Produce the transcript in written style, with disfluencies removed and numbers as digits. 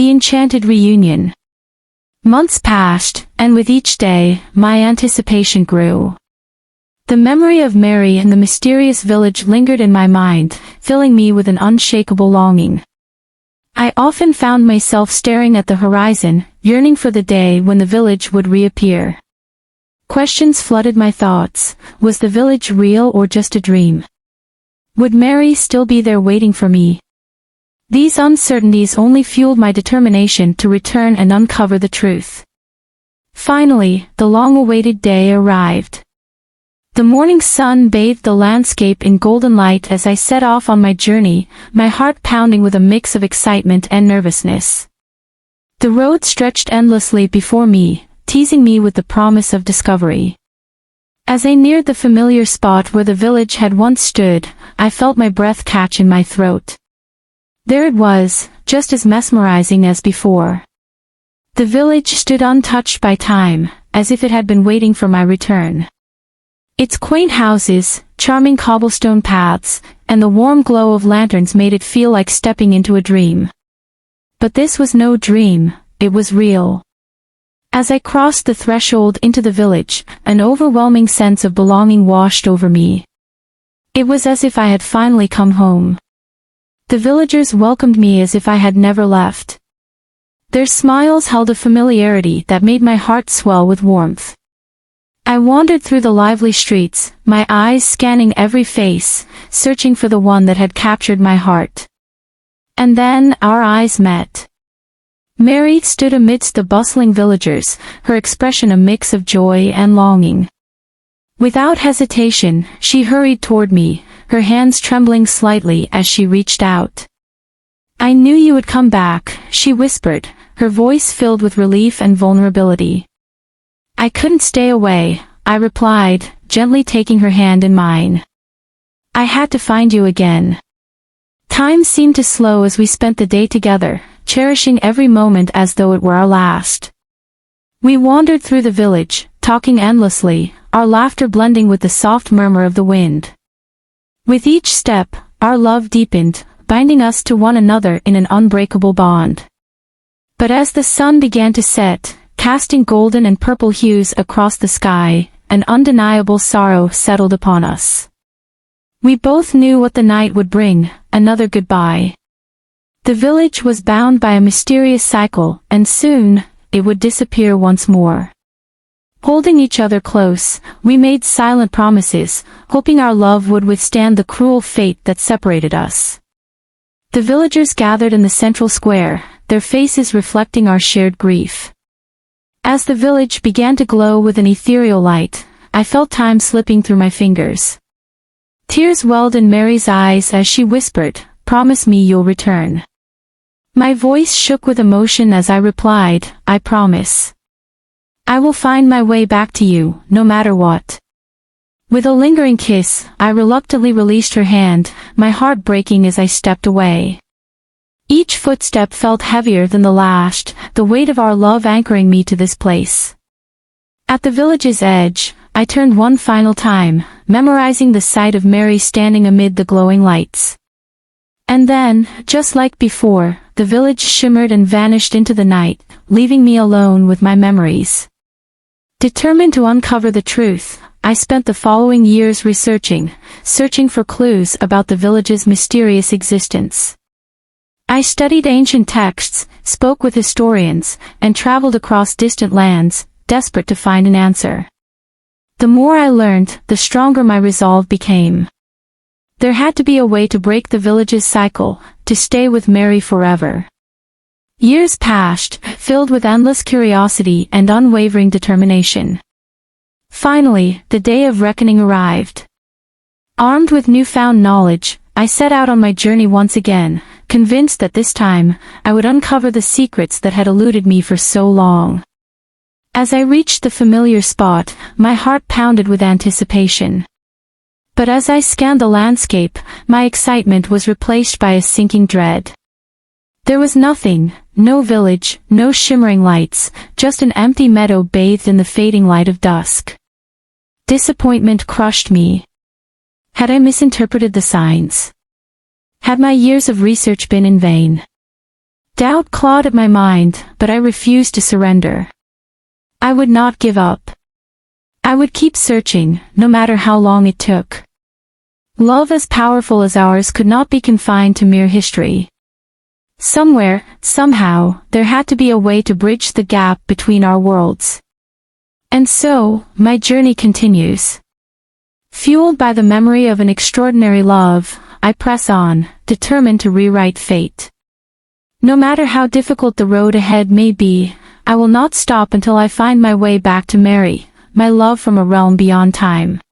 The enchanted reunion. Months passed, and with each day, my anticipation grew. The memory of Mary and the mysterious village lingered in my mind, filling me with an unshakable longing. I often found myself staring at the horizon, yearning for the day when the village would reappear. Questions flooded my thoughts. Was the village real or just a dream? Would Mary still be there waiting for me? These uncertainties only fueled my determination to return and uncover the truth. Finally, the long-awaited day arrived. The morning sun bathed the landscape in golden light as I set off on my journey, my heart pounding with a mix of excitement and nervousness. The road stretched endlessly before me, teasing me with the promise of discovery. As I neared the familiar spot where the village had once stood, I felt my breath catch in my throat. There it was, just as mesmerizing as before. The village stood untouched by time, as if it had been waiting for my return. Its quaint houses, charming cobblestone paths, and the warm glow of lanterns made it feel like stepping into a dream. But this was no dream, it was real. As I crossed the threshold into the village, an overwhelming sense of belonging washed over me. It was as if I had finally come home. The villagers welcomed me as if I had never left. Their smiles held a familiarity that made my heart swell with warmth. I wandered through the lively streets, my eyes scanning every face, searching for the one that had captured my heart. And then, our eyes met. Mary stood amidst the bustling villagers, her expression a mix of joy and longing. Without hesitation, she hurried toward me, her hands trembling slightly as she reached out. "I knew you would come back," she whispered, her voice filled with relief and vulnerability. "I couldn't stay away," I replied, gently taking her hand in mine. "I had to find you again." Time seemed to slow as we spent the day together, cherishing every moment as though it were our last. We wandered through the village, talking endlessly, our laughter blending with the soft murmur of the wind. With each step, our love deepened, binding us to one another in an unbreakable bond. But as the sun began to set, casting golden and purple hues across the sky, an undeniable sorrow settled upon us. We both knew what the night would bring, another goodbye. The village was bound by a mysterious cycle, and soon, it would disappear once more. Holding each other close, we made silent promises, hoping our love would withstand the cruel fate that separated us. The villagers gathered in the central square, their faces reflecting our shared grief. As the village began to glow with an ethereal light, I felt time slipping through my fingers. Tears welled in Mary's eyes as she whispered, "Promise me you'll return." My voice shook with emotion as I replied, "I promise. I will find my way back to you, no matter what." With a lingering kiss, I reluctantly released her hand, my heart breaking as I stepped away. Each footstep felt heavier than the last, the weight of our love anchoring me to this place. At the village's edge, I turned one final time, memorizing the sight of Mary standing amid the glowing lights. And then, just like before, the village shimmered and vanished into the night, leaving me alone with my memories. Determined to uncover the truth, I spent the following years searching for clues about the village's mysterious existence. I studied ancient texts, spoke with historians, and traveled across distant lands, desperate to find an answer. The more I learned, the stronger my resolve became. There had to be a way to break the village's cycle, to stay with Mary forever. Years passed, filled with endless curiosity and unwavering determination. Finally, the day of reckoning arrived. Armed with newfound knowledge, I set out on my journey once again, convinced that this time, I would uncover the secrets that had eluded me for so long. As I reached the familiar spot, my heart pounded with anticipation. But as I scanned the landscape, my excitement was replaced by a sinking dread. There was nothing, no village, no shimmering lights, just an empty meadow bathed in the fading light of dusk. Disappointment crushed me. Had I misinterpreted the signs? Had my years of research been in vain? Doubt clawed at my mind, but I refused to surrender. I would not give up. I would keep searching, no matter how long it took. Love as powerful as ours could not be confined to mere history. Somewhere, somehow, there had to be a way to bridge the gap between our worlds. And so, my journey continues. Fueled by the memory of an extraordinary love, I press on, determined to rewrite fate. No matter how difficult the road ahead may be, I will not stop until I find my way back to Mary, my love from a realm beyond time.